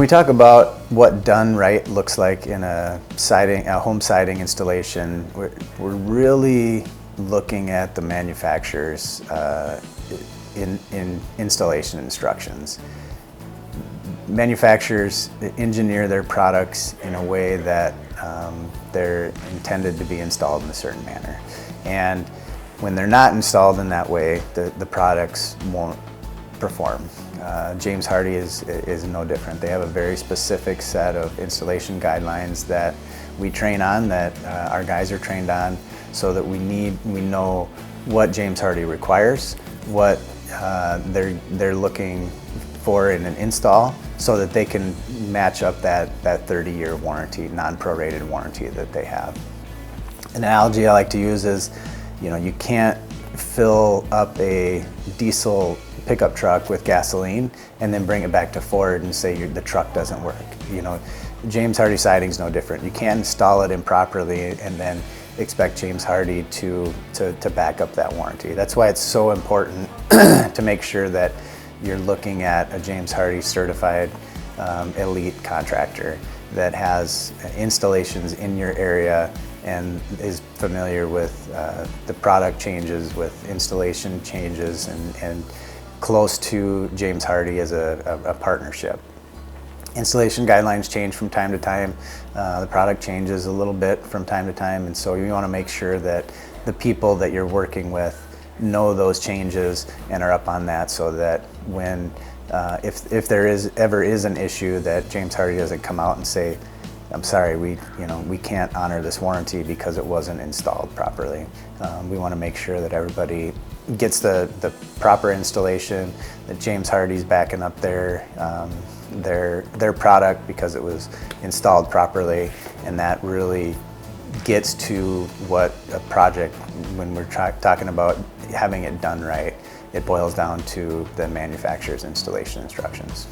When we talk about what done right looks like in a home siding installation, we're really looking at the manufacturer's in installation instructions. Manufacturers engineer their products in a way that they're intended to be installed in a certain manner. And when they're not installed in that way, the products won't perform. James Hardie is no different. They have a very specific set of installation guidelines that we train on, that our guys are trained on, so that we know what James Hardie requires, what they're looking for in an install, so that they can match up that 30-year warranty, non-prorated warranty that they have. An analogy I like to use is, you can't fill up a diesel pickup truck with gasoline and then bring it back to Ford and say the truck doesn't work. James Hardie siding is no different. You can't install it improperly and then expect James Hardie to back up that warranty. That's why it's so important to make sure that you're looking at a James Hardie certified elite contractor that has installations in your area and is familiar with the product changes, with installation changes, and close to James Hardie as a partnership. Installation guidelines change from time to time. The product changes a little bit from time to time, and so you want to make sure that the people that you're working with know those changes and are up on that, so that when if there ever is an issue, that James Hardie doesn't come out and say, "I'm sorry, we can't honor this warranty because it wasn't installed properly." We want to make sure that everybody gets the proper installation, that James Hardie's backing up their product because it was installed properly, and that really gets to what a project, when we're talking about having it done right, it boils down to the manufacturer's installation instructions.